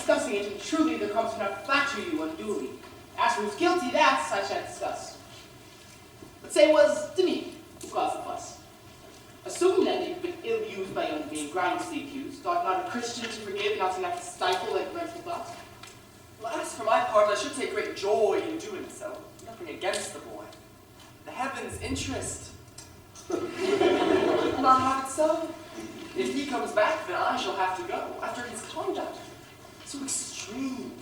discussing it, and truly there comes to not flatter you unduly. As for who's guilty, that I shan't discuss. But say it was Denis who caused the fuss. Assuming that you've been ill-used by young being groundlessly accused, ought not a Christian to forgive and not to have to stifle like dreadful thoughts? Well, as for my part, I should take great joy in doing so. Nothing against the boy. The heaven's interest. Not have it so. If he comes back, then I shall have to go, after his conduct. So extreme,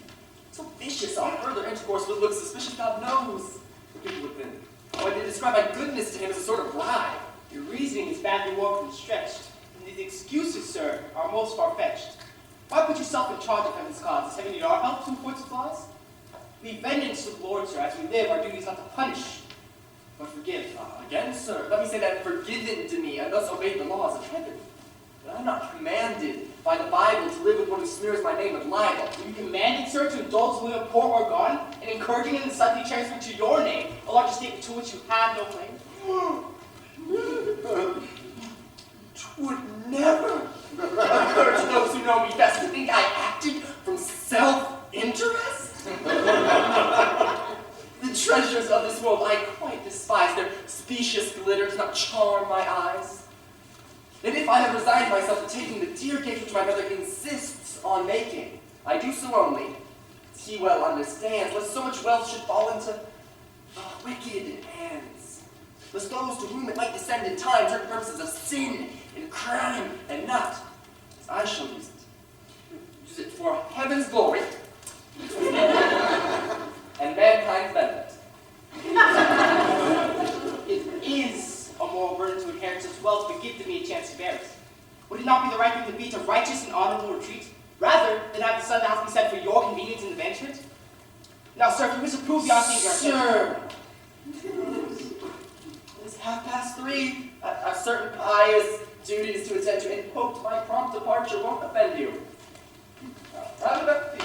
so vicious, our further intercourse would look suspicious, God knows. The people would think, oh, I did describe my goodness to him as a sort of bribe. Your reasoning is badly warped and stretched, and these excuses, sir, are most far-fetched. Why put yourself in charge of heaven's cause? Is heaven need our help to enforce its laws? Leave vengeance to the Lord, sir. As we live, our duty is not to punish, but forgive. Again, sir, let me say that forgiven to me, and thus obeyed the laws of heaven. But I'm not commanded by the Bible to live with one who smears my name with libel. Are you commanded, sir, to indulge the poor or gone, and encouraging them in slightly transferred to your name, a large estate to which you have no claim? Twould never occur to those who know me best to think I acted from self-interest. The treasures of this world I quite despise. Their specious glitter does not charm my eyes. And if I have resigned myself to taking the dear gift which my brother insists on making, I do so only, as he well understands, lest so much wealth should fall into wicked hands. Lest those to whom it might descend in time turn to purposes of sin and crime and not, as I shall use it. Use it for heaven's glory and mankind's benefit. It is a moral burden to inherit such wealth, but give to me a chance to bear it. Would it not be the right thing to beat a righteous and honorable retreat, rather than have the sun the house be set for your convenience and advancement? Now, sir, if you wish to prove the honesty of your Sir! It is 3:30. A certain pious duties to attend to, and hoped my prompt departure won't offend you. Tartuffe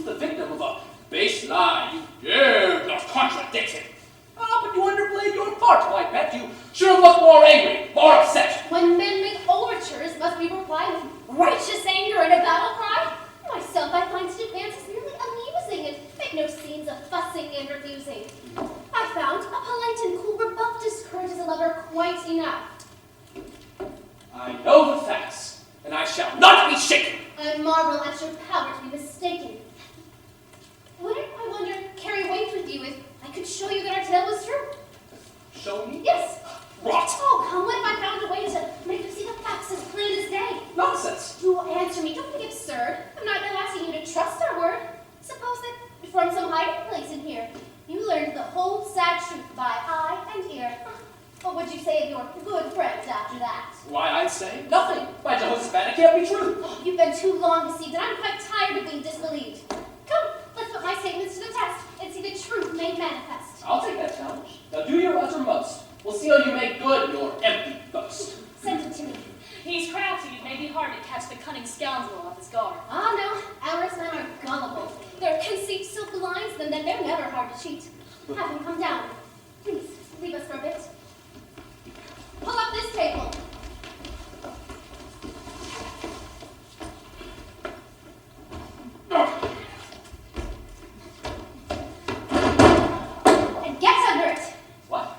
the victim of a base lie. You dared not contradict him. Ah, but you underplayed your part, my pet. You should have looked more angry, more upset. When men make overtures, must we reply with righteous anger and a battle cry? Myself, I find such advances merely amusing and make no scenes of fussing and refusing. I found a polite and cool rebuff discourages a lover quite enough. I know the facts, and I shall not be shaken. I marvel at your power to be mistaken. Would it, I wonder, carry weight with you if I could show you that our tale was true? Show learned the whole sad truth by eye and ear. What would you say of your good friends after that? Why, I'd say nothing. By Jehoshaphat, it can't be true. Oh, you've been too long deceived, and I'm quite tired of being disbelieved. Come, let's put my statements to the test and see the truth made manifest. I'll take that challenge. Now do your uttermost. We'll see how you make good your empty boast. Send it to me. He's crafty. It may be hard to catch the cunning scoundrel off his guard. Ah, no, amorous men are gullible. Their conceit so blinds them that they're never hard to cheat. Have him come down. Please, leave us for a bit. Pull up this table. And get under it. What?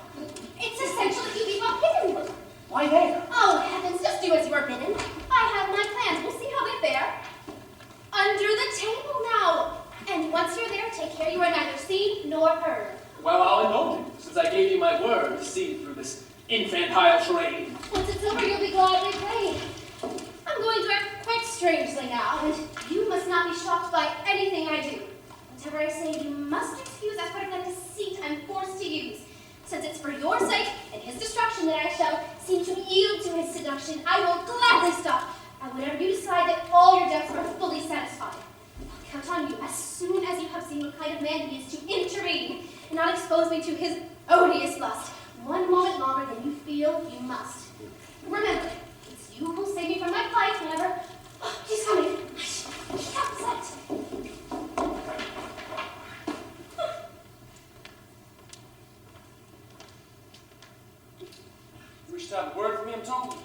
It's essential that you leave up hidden. Why there? Oh, heavens, just do as you are bidden. I have my plans. We'll see how they fare. Under the table now. And once you're there, take care you are neither seen nor heard. Well, I'll indulge you, since I gave you my word to see through this infantile charade. Once it's over, you'll be gladly paid. I'm going to act quite strangely now, and you must not be shocked by anything I do. Whatever I say, you must excuse as part of that deceit I'm forced to use. Since it's for your sake and his destruction that I shall seem to yield to his seduction, I will gladly stop. And whenever you decide that all your debts are fully satisfied, I'll count on you as soon as you have seen what kind of man he is to intervene and not expose me to his odious lust. One moment longer than you feel you must. Remember, it's you who'll save me from my plight whenever... Oh, he's coming. He's upset. You wish to have a word with me, I'm told.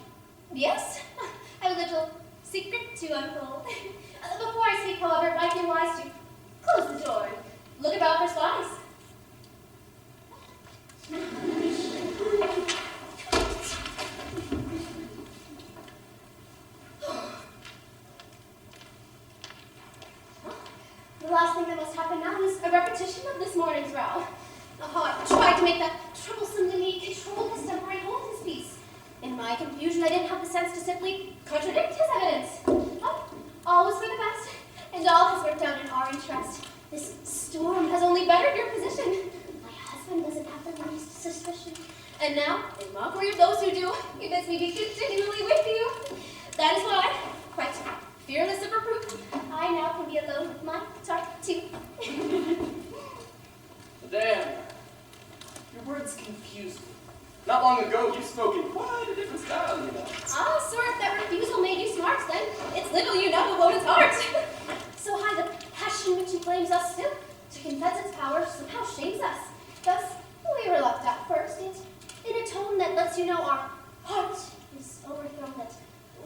Yes, I have a little secret to unfold. Before I speak, however, it might be wise to close the door and look about for spies. The last thing that must happen now is a repetition of this morning's row. Oh, I tried to make that troublesome Denis control his temper and hold his peace. In my confusion, I didn't have the sense to simply contradict his evidence. But all was for the best, and all has worked out in our interest. This storm has only bettered your position. My husband doesn't have the least suspicion. And now, in mockery of those who do, he bids me be continually with you. That is why, quite fearless of reproof, I now can be alone with my Tartuffe. Madame, your words confuse me. Not long ago, you spoke in quite a different style, you know. Ah, sir, if that refusal made you smart, then it's little you know of woman's heart. So high the passion which inflames us still, to confess its power somehow shames us. Thus, we were left at first, yet in a tone that lets you know our heart is overthrown, that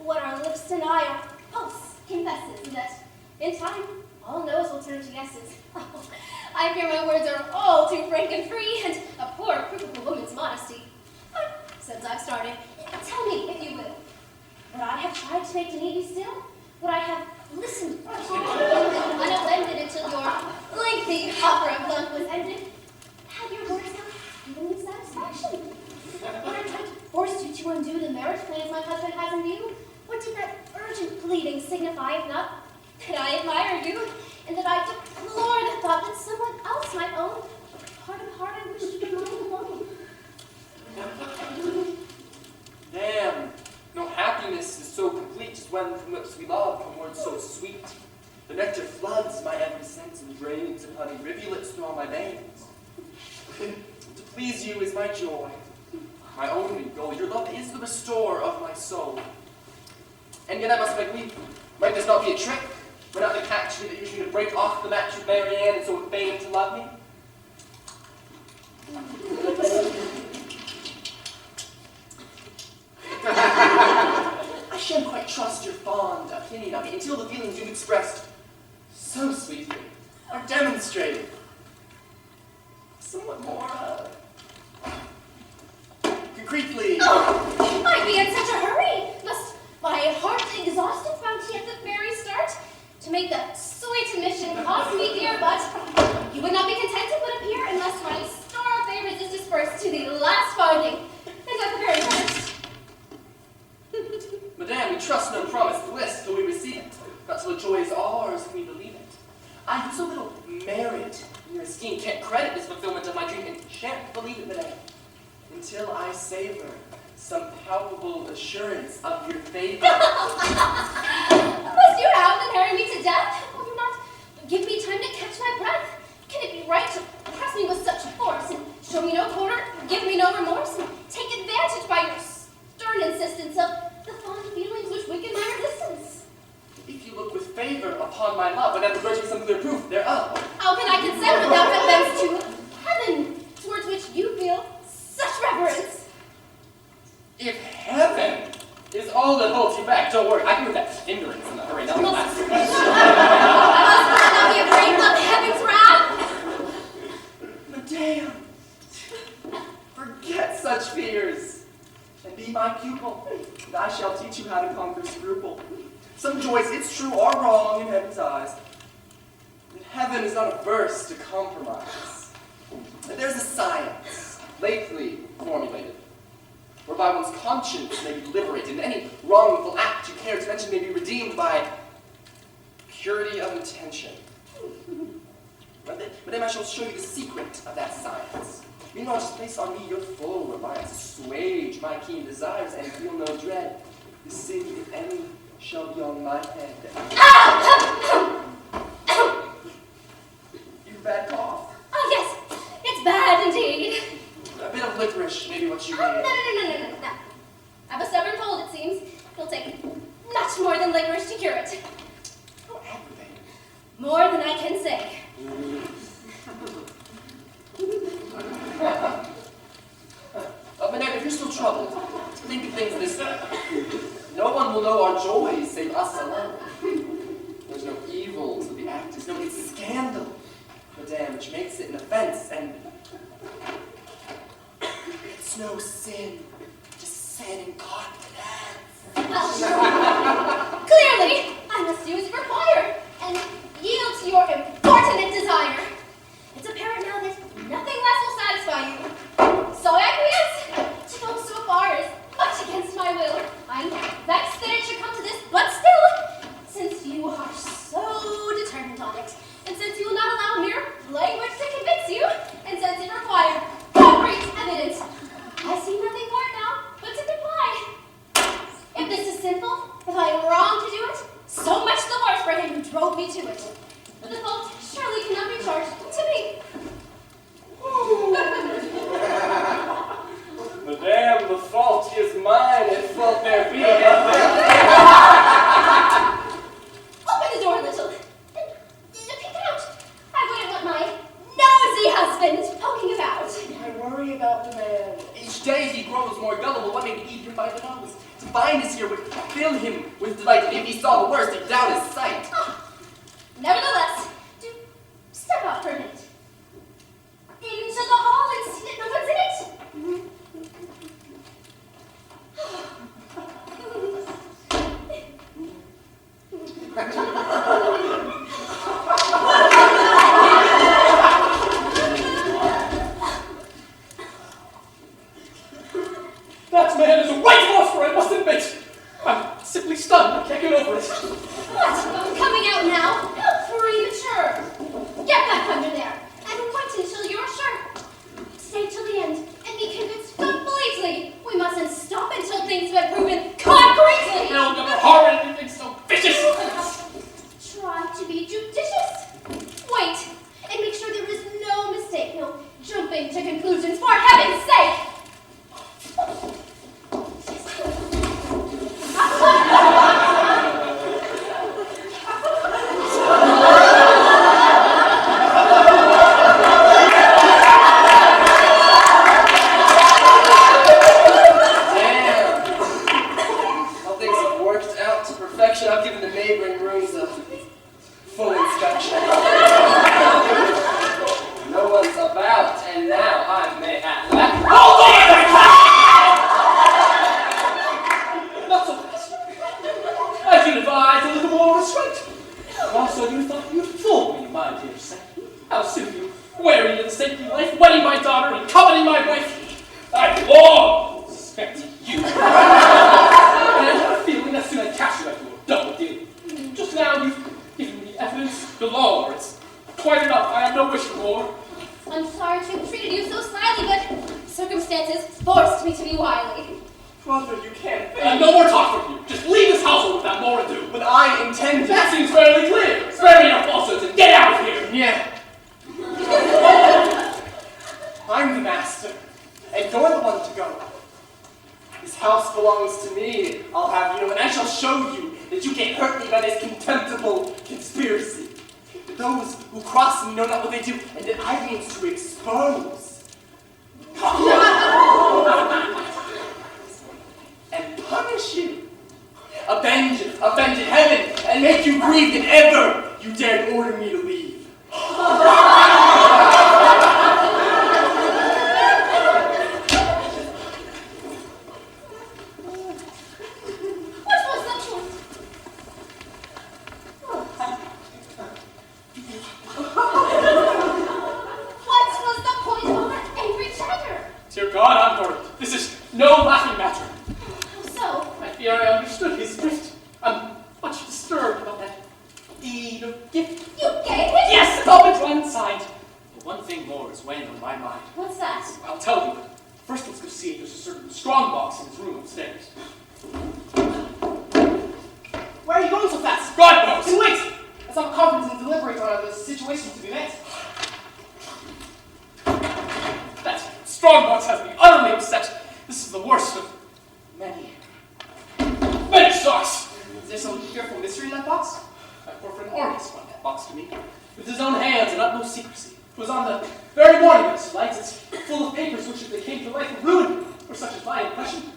what our lips deny, our pulse confesses, and that in time, all no's will turn to yeses. Oh, I fear my words are all too frank and free, and a poor proof of a woman's modesty. But since I've started, tell me, if you will, would I have tried to make Denis be still? Would I have listened unoffended until your lengthy offer of love was ended? Had your words not given me satisfaction? Would I try to force you to undo the marriage plans my husband has in view? What did that urgent pleading signify, if not that I admire you, and that I deplore the thought that someone else might own the part of heart I wish to be mine alone? Damn, no happiness is so complete as when from lips we love come words so sweet. The nectar floods my every sense and drains in honey rivulets through all my veins. To please you is my joy, my only goal. Your love is the restorer of my soul. And yet I must believe, might this not be a trick? Might not the catch me that usually to break off the match with Marianne and so feign to love me? I shan't quite trust your fond opinion of me until the feelings you've expressed so sweetly are demonstrated somewhat more, concretely. Oh, I'd be in such a hurry. Must my heart exhausted found he at the very start to make the sweet admission cost me dear, but you would not be content to put appear unless my store of favors is dispersed to the last farthing. And at the very first. Madame, we trust no promised bliss till we receive it, not till the joy is all until I savor some palpable assurance of your favor. Must you hound and harry me to death? Will you not give me time to catch my breath? Can it be right to press me with such force and show me no quarter, give me no remorse, and take advantage by your stern insistence of the fond feelings which weaken my resistance? If you look with favor upon my love, whenever grudge me some clear proof thereof. How can I consent without offense to heaven, towards which you feel such reverence? If heaven is all that holds you back, don't worry, I can move that hindrance in a hurry. Now, Must I not be afraid of heaven's wrath? Madame, forget such fears, and be my pupil, and I shall teach you how to conquer scruple. Some joys, it's true, are wrong in heaven's eyes, but heaven is not averse to compromise. And there's a science, lately formulated, whereby one's conscience may be liberated, and any wrongful act you care to mention may be redeemed by purity of intention. Madame, I shall show you the secret of that science. Meanwhile, just place on me your full reliance, assuage my keen desires, and feel no dread. The sin, if any, shall be on my head. You bad cough? Oh, yes, it's bad indeed. A bit of licorice, maybe what you Oh, need. no. I have a stubborn cold, it seems. It'll take much more than licorice to cure it. How aggravating. More than I can say. Madame, if you're still troubled, think of things this way. No one will know our joys save us alone. There's no evil to the act, there's no scandal, Madame, which makes it an offense, and it's no sin to sin in confidence. Clearly, I must do as you require, and yield to your importunate desire. It's apparent now that nothing less will satisfy you. So I acquiesce to go so far as much against my will. I'm vexed that it should come to this, but still, since you are so determined on it, and since you will not allow mere language to convince you, and since it requires concrete evidence, I see nothing for it now but to comply. If this is sinful, if I am wrong to do it, so much the worse for him who drove me to it. But the fault surely cannot be charged to me. Madame, the fault is mine, and fault there be. Open the door a little, and peek out. I wouldn't want my nosy husband poking about. I worry about the man. Each day he grows more gullible, wanting to eat him by the nose. To find us here would fill him with delight, and if he saw the worst, he'd doubt his sight. Nevertheless, do step out for a minute. Into the hall and see that no one's in it. That man is a right monster, I must admit. I'm simply stunned. I can't get over it. What? Coming out now? Premature. Get back under there and wait until you're sure. Stay till the end and be convinced completely. We mustn't stop until things have been proven concretely. I'll never harm anything so vicious. Try to be judicious. Wait and make sure there is no mistake, no jumping to conclusions for heaven's sake. I've given the neighboring rooms a full inspection. No one's about, and now I may at last. Hold on! Not so fast. I should advise a little more restraint. Also, you thought you'd fool me, my dear son. How soon you weary of the stately life, wedding my daughter and coveting my wife. I long suspected you. And I had a feeling that soon I'd catch you after a double deal. Just now you've given me evidence galore. It's quite enough. I have no wish for more. I'm sorry to have treated you so slyly, but circumstances circumstances forced me to be wily. Brother, you can't think. No more talk from you. Just leave this household without more ado. But I intend to. That seems fairly clear. Spare me your falsehoods and get out of here. Yeah. I'm the master, and you're the one to go. This house belongs to me, I'll have you know, and I shall show you that you can't hurt me by this contemptible conspiracy. Those who cross me know not what they do, and that I mean to expose. And punish you. Avenge in heaven, and make you grieve if ever you dared order me to leave. Dear God, I'm worried. This is no laughing matter. How so? I fear I understood his drift. I'm much disturbed about that deed of gift. You gave it? Yes, the culprit one side. But one thing more is weighing on my mind. What's that? I'll tell you. First, let's go see if there's a certain strong box in his room upstairs. Where are you going so fast? God knows. Then wait! Let's have a conference and deliberate on the situation to be met. That strong box has me utterly upset. This is the worst of many sorts. Is there some fearful mystery in that box? My poor friend Ormus brought that box to me, with his own hands and utmost secrecy. It was on the very morning of its lights. It's full of papers which, if they came to life, would ruin me, or such is my impression.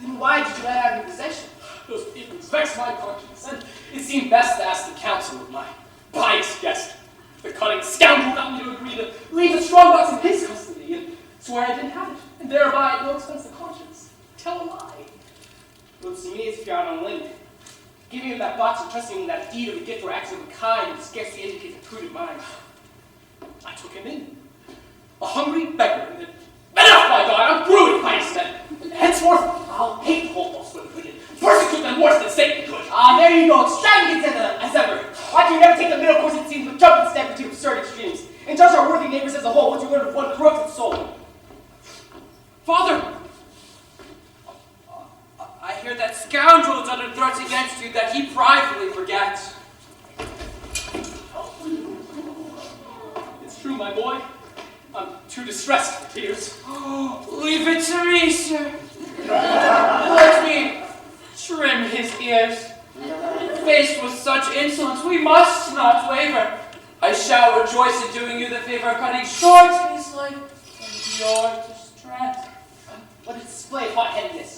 Then why did you let it out of your possession? Those papers vexed my conscience, and it seemed best to ask the counsel of my biased guest. The cunning scoundrel got me to agree to leave the strong box in his custody, and swear I didn't have it, and thereby at no expense to conscience. Tell a lie. Looks to me as if you're out on a limb. Giving him that box and trusting him that deed of a gift or act of a kind would scarcely indicate a prudent mind. I took him in, a hungry beggar, and then, enough, my God, I'm through with pious men, and henceforth I'll hate the whole false wicked, persecute them worse than Satan could. There you go, extravagant as ever. Why do you never take the middle course, it seems, but jump and step into absurd extremes, and judge our worthy neighbors as a whole, what you learn of one corrupted soul? Father! I hear that scoundrel is under threats against you that he privately forgets. It's true, my boy. I'm too distressed for tears. Leave it to me, sir. Let me trim his ears. Faced with such insolence, we must not waver. I shall rejoice in doing you the favor of cutting short his life and your distress. What a display of hot-headedness.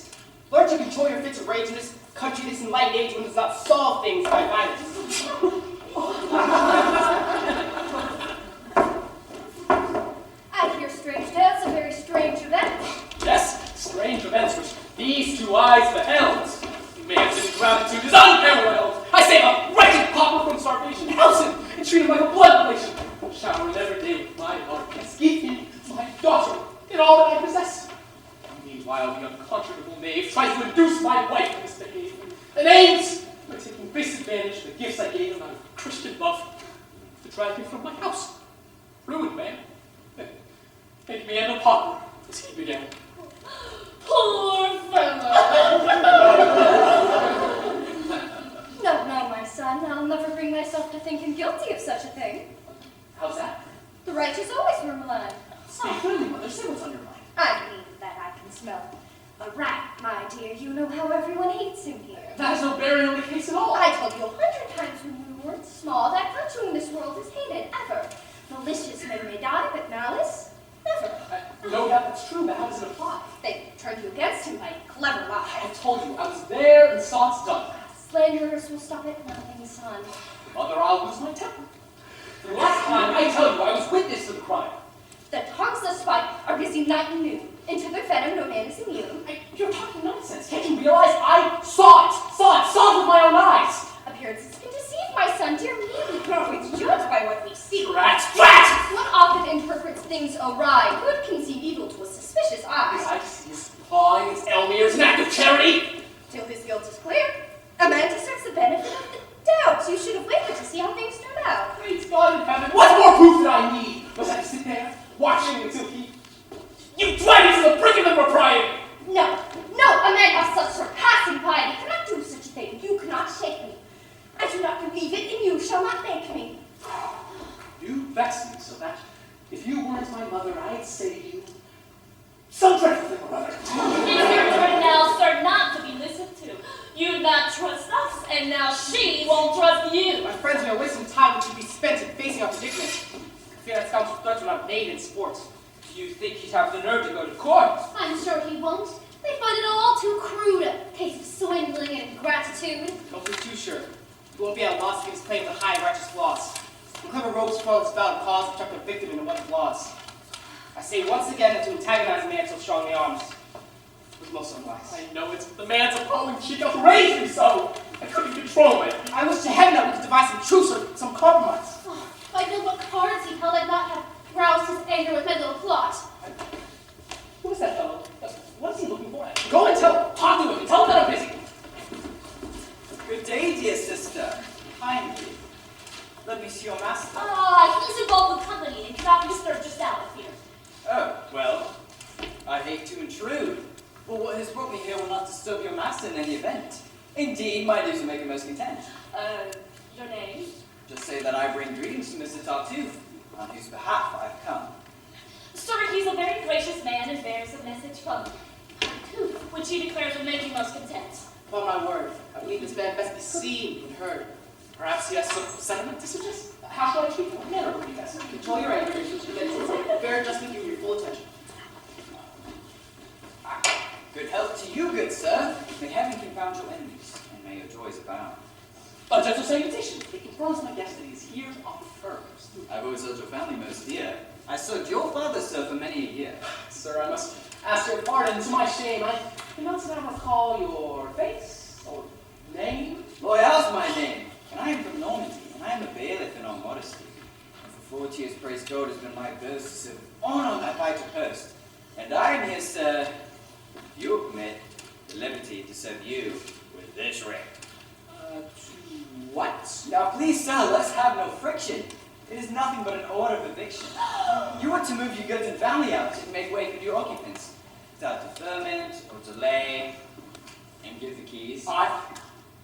Learn to control your fits of rage in this country, this enlightened age when it does not solve things by violence. I hear strange tales of very strange events. Yes, strange events which these two eyes beheld. Man's ingratitude is unparalleled. I save a wretched pauper from starvation, house him, and treat him like a blood relation. Shower every day with my heart, and give him my daughter in all that I possess. Meanwhile, the unconscionable knave tries to induce my wife to misbehave, and aims, by taking base advantage of the gifts I gave him out of Christian love, to drive me from my house. Ruined man. Make me end a pauper, as he began. Poor fellow! No, my son. I'll never bring myself to think him guilty of such a thing. How's that? The right is always murmured. Speak clearly, mother. Say what's on your mind. I mean that I can smell a rat, my dear. You know how everyone hates him here. That is no bearing on the case at all. I told you 100 times when you were small that virtue in this world is hated, ever. Malicious men may die, but malice, never. No doubt that's true, but how does it apply? They turned you against him by clever I lies. told you, I was there and saw it's done. Slanderers will stop at nothing, son. Mother, I'll lose my temper. The last time, I tell you, I was witness to the crime. The tongues of spite are busy night and noon. Into their venom no man is immune. You're talking nonsense. Can't you realize I saw it with my own eyes? Appearances can deceive, my son. Dear me, we can always judge by what we see. Rat! One often interprets things awry. Good can see evil to a suspicious eye. I see his pawing, his Elmere, is an act of charity. Till his guilt is clear, a man deserves the benefit of the doubt. You should have waited to see how things turned out. Praise God in heaven. What more proof did I need? Was I to sit there, watching until he... You dragged me to the won't trust you. My friends, we are wasting time which should be spent in facing our predicament. I fear that scoundrel's threats are not made in sport. Do you think he'd have the nerve to go to court? I'm sure he won't. They find it all too crude, a case of swindling and ingratitude. Don't be too sure. He won't be at a loss to give his claim to high righteous laws. When clever rogues spoil his valid cause and chuck their victim into one's laws. I say once again that to antagonize a man so strongly armed was most unwise. I know it's the man's appalling cheek outraged me so. I couldn't control it. I wish to heaven that we could devise some truce or some compromise. Oh, if I knew what cards he held, I'd not have roused his anger with my little plot. Who is that fellow? What is he looking for? Go and tell Talk to him and tell him that I'm busy. Good day, dear sister. Hi, indeed. Let me see your master. He's involved with company and cannot be disturbed just now, I fear. Oh, well, I hate to intrude, but what has brought me here will not disturb your master in any event. Indeed, my news will make him most content. Your name? Just say that I bring greetings to Mr. Tartuffe, on whose behalf I've come. Sir, he's a very gracious man and bears a message from Tartuffe, which he declares will make you most content. Upon my word, I believe this man best be seen and heard. Perhaps he has some sentiment to suggest? How shall I treat him? What manner would be best? Control your anger, and bear justly give you your full attention. Good health to you, good sir. May heaven confound your enemies, and may your joys abound. A gentle salutation. It confirms my guest that he is here on purpose. I've always held your family most dear. I served your father, sir, for many a year. Sir, I must ask your pardon. To my shame, I cannot now recall your face or name. Loyal's my name, and I am from Normandy, and I am a bailiff in all modesty. And for 40 years, praise God, has been my boast to serve honor my vital post. And I am here, sir, if you will permit, the liberty to serve you with this ring. What? Now, please, sir, let's have no friction. It is nothing but an order of eviction. You are to move your goods and family out and make way for new occupants. Without deferment or delay, and give the keys. I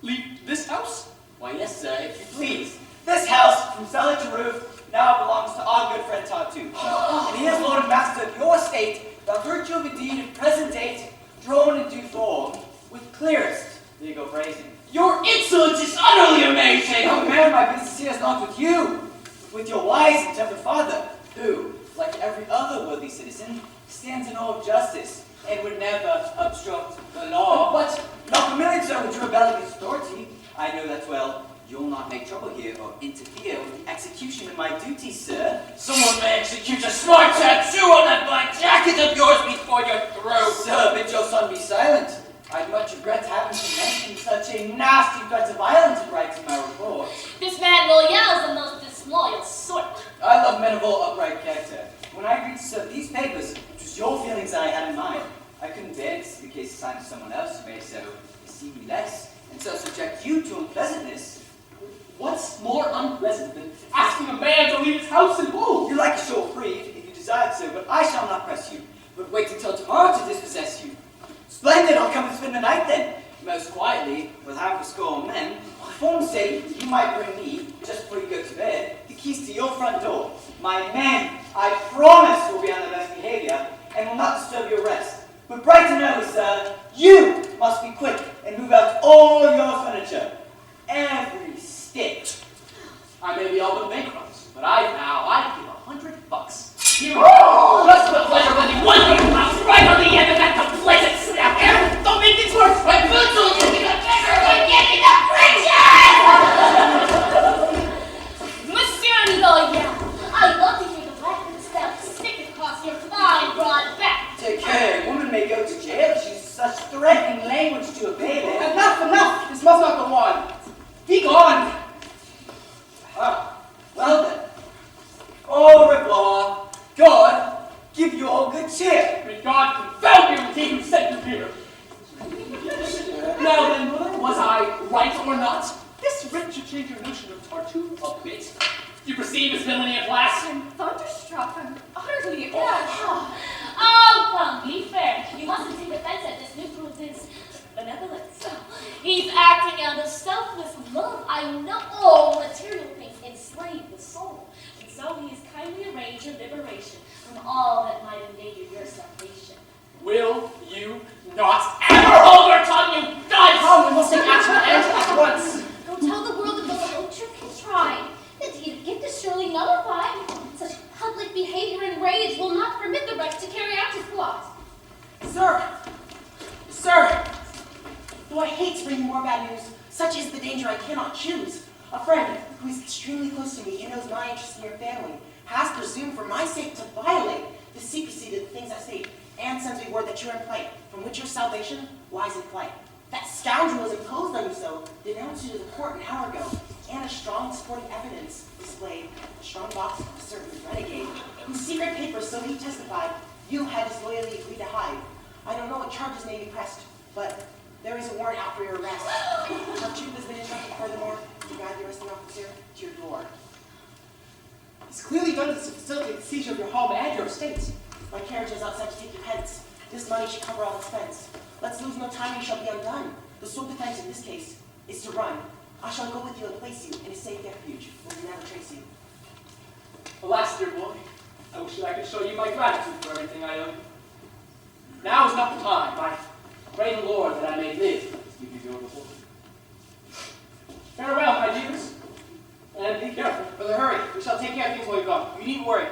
leave this house? Why, yes, sir, if you please. This house, from cellar to roof, now belongs to our good friend Tartuffe. And he is lord and master of your estate, by virtue of a deed of present date, drawn in due form, with clearest legal phrasing. Your insolence is utterly amazing! Young man, my business here is not with you, but with your wise and tempered father, who, like every other worthy citizen, stands in awe of justice, and would never obstruct the law. But Not familiar, sir, with your rebellion against authority. I know that well. You'll not make trouble here or interfere with the execution of my duties, sir. Someone may execute a smart tattoo on that black jacket of yours before your throat. Sir, bid your son be silent. I'd much regret having to mention such a nasty threat of violence in writing my report. This man Loyal is the most disloyal sort. I love men of all upright character. When I agreed to serve these papers, it was your feelings I had in mind. I couldn't bear to see the case assigned to someone else who may so esteem me less, and so subject you to unpleasantness. what's more unpleasant than asking a man to leave his house and move? You like a short brief, if you desire so, but I shall not press you, but wait until tomorrow to dispossess you. Splendid, I'll come and spend the night then. Most quietly, we'll have a score of men. For form's sake, you might bring me, just before you go to bed, the keys to your front door. My men, I promise, will be on their best behavior, and will not disturb your rest. But bright and early, sir, you must be quick and move out all your furniture. Every stitch. I may be all but bankrupt, but I vow I'd give $100. Here, just for the pleasure of letting one of your house right on the end of that complacent snap here. Don't make things worse. My boots will give me the bigger one. Give me the friction! Monsieur Loyal, I love to hear the laughing sound stick across your fine broad back. Take care, a woman may go to jail if she uses such threatening language to a bailiff. Enough! This must not go on. Be gone! Ah, well then. Au revoir. God give you all good cheer. May God confound you with he who sent you here. Now then, Mother, was I right or not? This writ should change your notion of Tartuffe a bit. You perceive his villainy at last? I'm thunderstruck. I'm utterly abashed. Oh, come, be fair. You mustn't take offense at this new proof his benevolence. He's acting out of selfless love. I know all material things enslave the soul. And so he has kindly arranged your liberation from all that might endanger your salvation. Will you not ever hold your tongue, you dunce? Come, we must take action and at once. Go tell the world of such is the danger I cannot choose. A friend who is extremely close to me and knows my interest in your family has presumed for my sake to violate the secrecy to the things I state, and sends me word that you're in plight, from which your salvation lies in flight. That scoundrel has imposed on you so, denounced you to the court an hour ago, and a strong supporting evidence displayed, a strong box of a certain renegade, whose secret papers, so he testified, you had disloyally agreed to hide. I don't know what charges may be pressed, but there is a warrant out for your arrest. Tartuffe has been instructed furthermore to guide the arresting officer to your door. He's clearly done this to facilitate the seizure of your home and your estate. My carriage is outside to take your hence. This money should cover all expense. Let's lose no time, you shall be undone. The sole defense in this case is to run. I shall go with you and place you in a safe refuge where we never trace you. Alas, dear boy, I wish that I could show you my gratitude for everything I owe you. Now is not the time. I pray the Lord that I may live to give you your reward. Farewell, my dears, and be careful. Brother, hurry. We shall take care of things while you're gone. You needn't worry.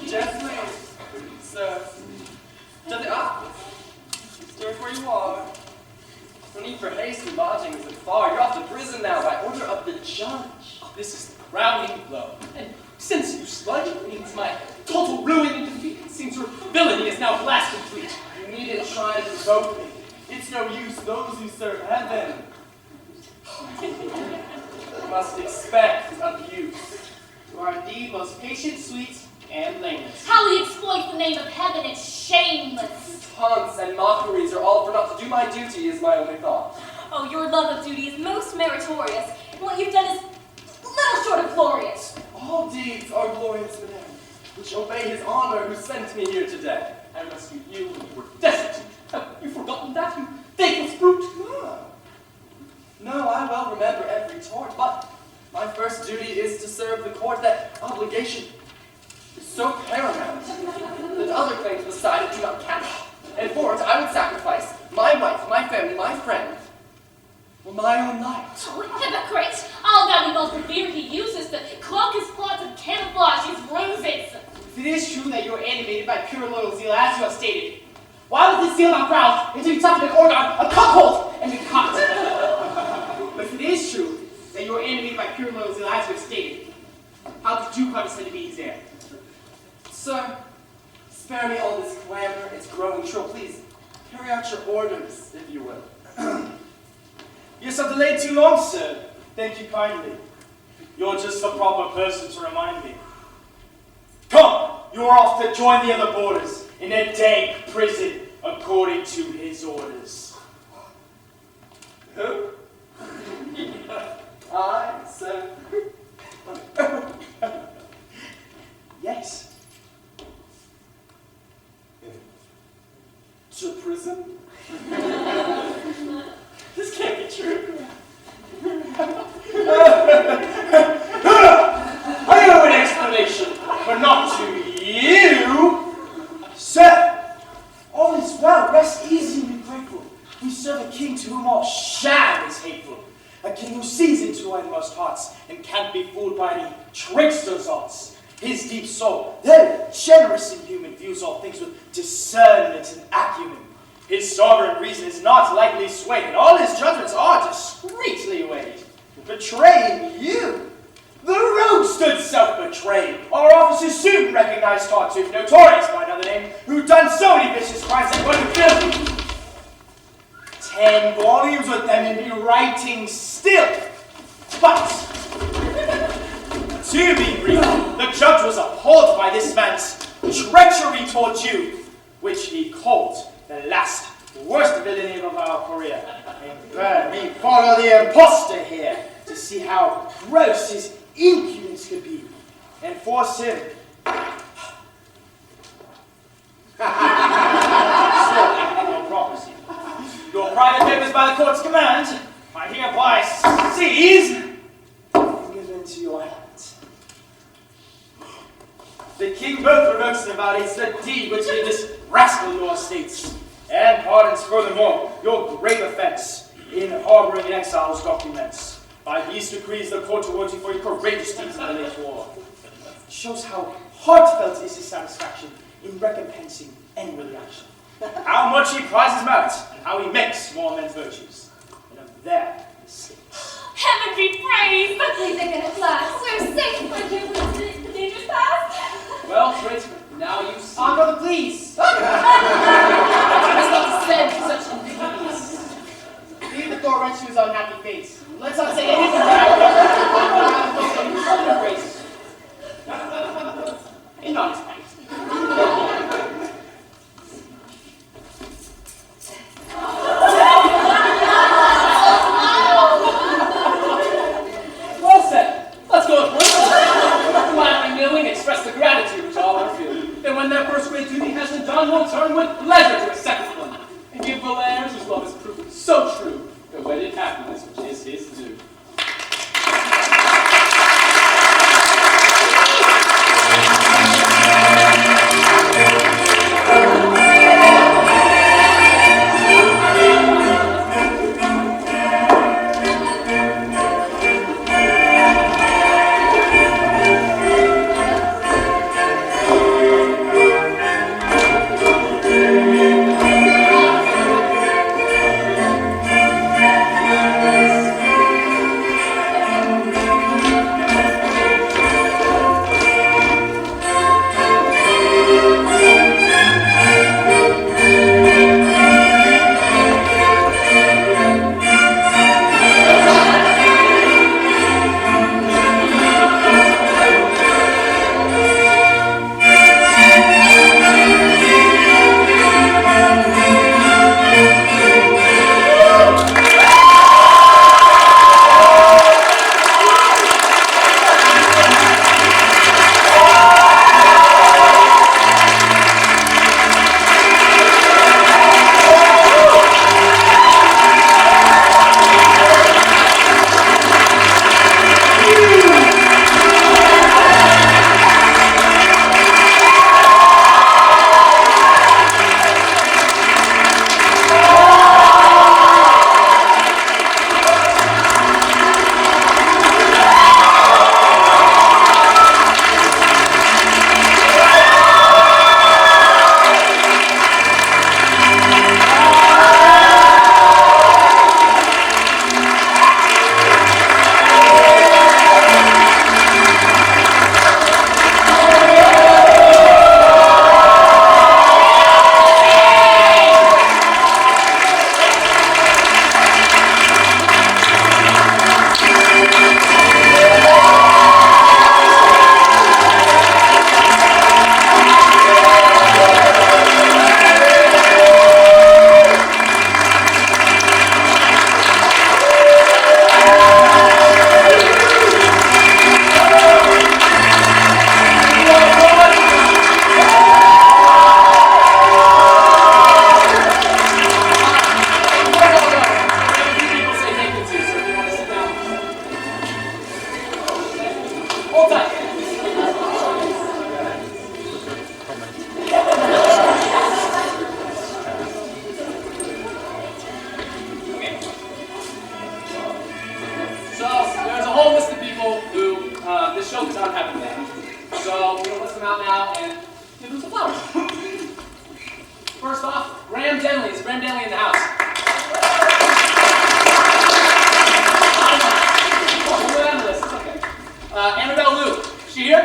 Gently, sir. Gently up. Stay where you are. No need for haste and lodging isn't far. You're off to prison now by order of the judge. This is the crowning blow. And since you sludge, it means my total ruin and defeat. It seems your villainy is now last complete. You needn't try to provoke me. It's no use. Those who serve heaven must expect abuse. You are indeed most patient, sweet, and blameless. How he exploits the name of heaven is shameless. Taunts and mockeries are all for naught. To do my duty is my only thought. Oh, your love of duty is most meritorious, and what you've done is little short of glorious. All deeds are glorious, madame, which obey his honor who sent me here today. I rescued you when you were destitute. Have you forgotten that, you thankless brute? No, I well remember every tort, but my first duty is to serve the court. That obligation is so paramount that other claims beside it do not count. And for it, I would sacrifice my wife, my family, my friend, for my own life. Oh, hypocrite! All that we both revere he uses to cloak his plots and camouflage his ruses. If it is true that you are animated by pure loyal zeal, as you have stated, why would this zeal not ground into be toughened an organ, a cuckold, and be caught? But if it is true that you are animated by pure loyal zeal, as you have stated, how did you condescend to be his heir? Sir, spare me all this clamor. It's growing shrill. Please, carry out your orders, if you will. Yes, I've delayed too long, sir. Thank you kindly. You're just the proper person to remind me. Come, you are off to join the other boarders in a dank prison according to his orders. Who? I, sir. Yes. To prison? This can't be true. I owe an explanation, but not to you. Sir, all is well. Rest easy and be grateful. We serve a king to whom all sham is hateful. A king who sees into our inmost hearts and can't be fooled by any trickster's arts. His deep soul, though generous in human, views all things with discernment and acumen. His sovereign reason is not lightly swayed, and all his judgments are discreetly weighed. Betraying you, the rogue stood self-betrayed. Our officers soon recognized Tartuffe, notorious by another name, who done so many vicious crimes that wouldn't kill. 10 volumes with them and be writing still. But, to be brief, the judge was appalled by this man's treachery towards you, which he called the last worst villainy of our career. And bade me follow the impostor here to see how gross his impudence could be, and force him. Your property. Your private papers by the court's command, I hereby seize and give into your hands. The king both revokes and validates the deed which did this rascal your estates, and pardons furthermore your grave offense in harboring in exile's documents. By these decrees the court awards you for your courageous deeds in the late war. It shows how heartfelt is his satisfaction in recompensing any reaction. how much he prizes merit, and how he makes more men's virtues, and of their mistakes. Heaven be praised! We think at last. We're safe. I can't believe the danger's past. Well, tradesman, now you see. Brother, please. Let's not descend to such indignities. Leave the door wrench to his unhappy face. Let's not say anything about it. Grace. And not his face. Well said. Let's go at once. Gladly kneeling, express the gratitude which all are feeling. And when their first great duty has been done, we'll turn with pleasure to a second one, and give Valaire's whose love is proven so true, the wedded happiness which is his due. First off, Graham Denley. Is Graham Denley in the house? We'll go down the list. It's okay. Annabelle Lou. Is she here?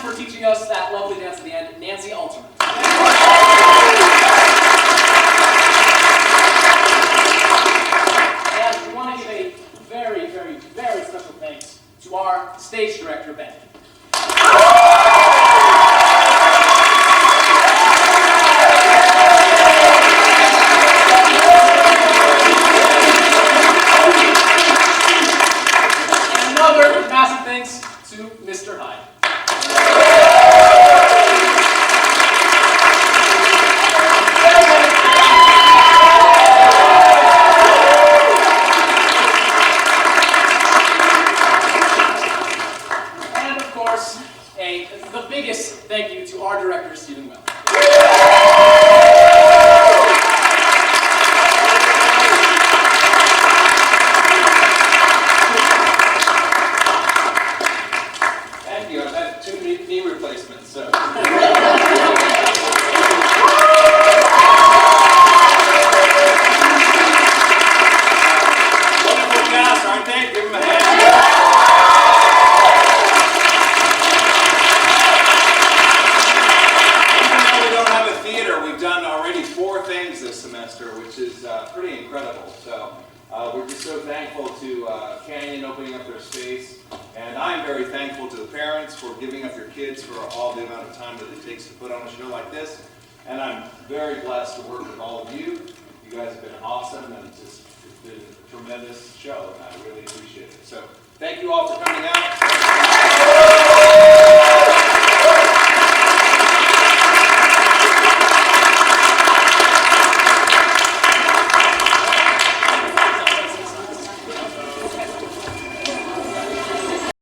for teaching us that lovely dance at the end, Nancy Alterman. And we want to give a very, very, very special thanks to our stage director, Ben. And another massive thanks to Mr. Hyde. And of course, the biggest thank you to our director, Stephen Well. Thank you. I've had 2 knee replacements, so. Wonderful cast, aren't they? Give them a hand. Even though we don't have a theater, we've done already 4 things this semester, which is pretty incredible. So we're just so thankful to Canyon opening up their space. And I'm very thankful to the parents for giving up your kids for all the amount of time that it takes to put on a show like this. And I'm very blessed to work with all of you. You guys have been awesome, and it's been a tremendous show, and I really appreciate it. So thank you all for coming out.